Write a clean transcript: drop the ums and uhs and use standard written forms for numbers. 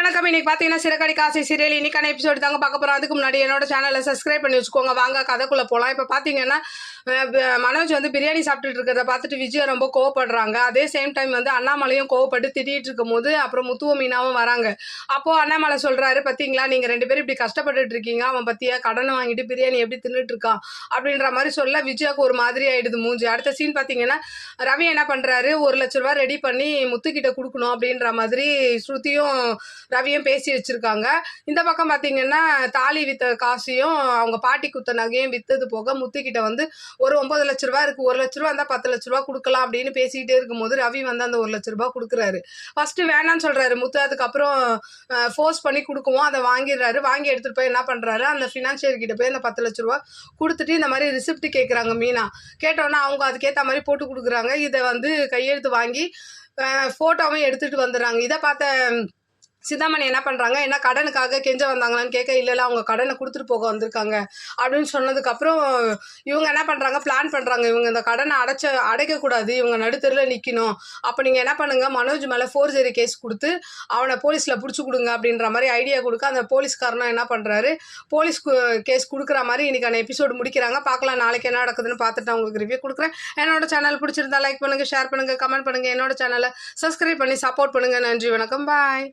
வணக்கம். இன்னைக்கு பார்த்தீங்கன்னா சிறகடி காசை சீரியல் இன்னைக்கான எபிசோடு தாங்க பார்க்க போகிறோம். அதுக்கு முன்னாடி என்னோட சேனலை சப்ஸ்கிரைப் பண்ணி வச்சுக்கோங்க. வாங்க கதைக்குள்ளே போகலாம். இப்போ பார்த்தீங்கன்னா மனோஜ் வந்து பிரியாணி சாப்பிட்டுட்டு இருக்கிறத பார்த்துட்டு விஜயா ரொம்ப கோவப்படுறாங்க. அதே சேம் டைம் வந்து அண்ணாமலையும் கோவப்பட்டு திட்டிகிட்டு இருக்கும் போது அப்புறம் முத்துவ மீனாவும் வராங்க. அப்போது அண்ணாமலை சொல்கிறாரு, பார்த்தீங்களா நீங்கள் 2 பேரும் இப்படி கஷ்டப்பட்டுட்டு இருக்கீங்க, அவன் பற்றியா கடனை வாங்கிட்டு பிரியாணி எப்படி தின்னுட்டு இருக்கான் அப்படின்ற மாதிரி சொல்ல விஜயாவுக்கு ஒரு மாதிரி ஆகிடுது மூஞ்சி. அடுத்த சீன் பார்த்தீங்கன்னா ரவி என்ன பண்ணுறாரு, 1 லட்ச ரூபா ரெடி பண்ணி முத்துக்கிட்ட கொடுக்கணும் அப்படின்ற மாதிரி ஸ்ருதியும் ரவியும் பேசி வச்சிருக்காங்க. இந்த பக்கம் பார்த்தீங்கன்னா தாலி வித்த காசையும் அவங்க பாட்டி குத்த நகையும் வித்தது போக முத்துக்கிட்ட வந்து ஒரு 9 லட்ச ரூபா இருக்கு, 1 லட்ச ரூபா இருந்தால் 10 லட்ச ரூபா கொடுக்கலாம் அப்படின்னு பேசிக்கிட்டே இருக்கும்போது ரவி வந்து அந்த 1 லட்ச ரூபா கொடுக்குறாரு. ஃபர்ஸ்ட் வேணான்னு சொல்றாரு முத்து. அதுக்கப்புறம் ஃபோர்ஸ் பண்ணி கொடுக்கவும் அதை வாங்கிடுறாரு. வாங்கி எடுத்துட்டு போய் என்ன பண்றாரு, அந்த ஃபினான்ஷியர் கிட்ட போய் அந்த 10 லட்ச ரூபா கொடுத்துட்டு இந்த மாதிரி ரிசிப்ட் கேட்குறாங்க மீனா. கேட்டோன்னா அவங்க அதுக்கேற்ற மாதிரி போட்டு கொடுக்குறாங்க. இதை வந்து கையெழுத்து வாங்கி ஃபோட்டோவும் எடுத்துட்டு வந்துடுறாங்க. இதை பார்த்த சிந்தாமணி என்ன பண்ணுறாங்க, என்ன கடனுக்காக கெஞ்ச வந்தாங்களான்னு கேட்க, இல்லை அவங்க கடனை கொடுத்துட்டு போக வந்திருக்காங்க அப்படின்னு சொன்னதுக்கப்புறம் இவங்க என்ன பண்ணுறாங்க, பிளான் பண்ணுறாங்க. இவங்க இந்த கடனை அடைக்கக்கூடாது, இவங்க நடுத்தரில் நிற்கணும். அப்போ நீங்கள் என்ன பண்ணுங்கள், மனோஜ் மேலே ஃபோர்ஜரி கேஸ் கொடுத்து அவனை போலீஸில் பிடிச்சி கொடுங்க அப்படின்ற மாதிரி ஐடியா கொடுக்க, அந்த போலீஸ்காரனும் என்ன பண்ணுறாரு, போலீஸ் கேஸ் கொடுக்குற மாதிரி இன்றைக்கான எபிசோடு முடிக்கிறாங்க. பார்க்கலாம் நாளைக்கு என்ன நடக்குதுன்னு பார்த்துட்டு நான் உங்களுக்கு ரிவ்யூ கொடுக்குறேன். என்னோட சேனல் பிடிச்சிருந்தா லைக் பண்ணுங்கள், ஷேர் பண்ணுங்கள், கமெண்ட் பண்ணுங்கள். என்னோட சேனலை சப்ஸ்கிரைப் பண்ணி சப்போர்ட் பண்ணுங்கள். நன்றி, வணக்கம், பாய்.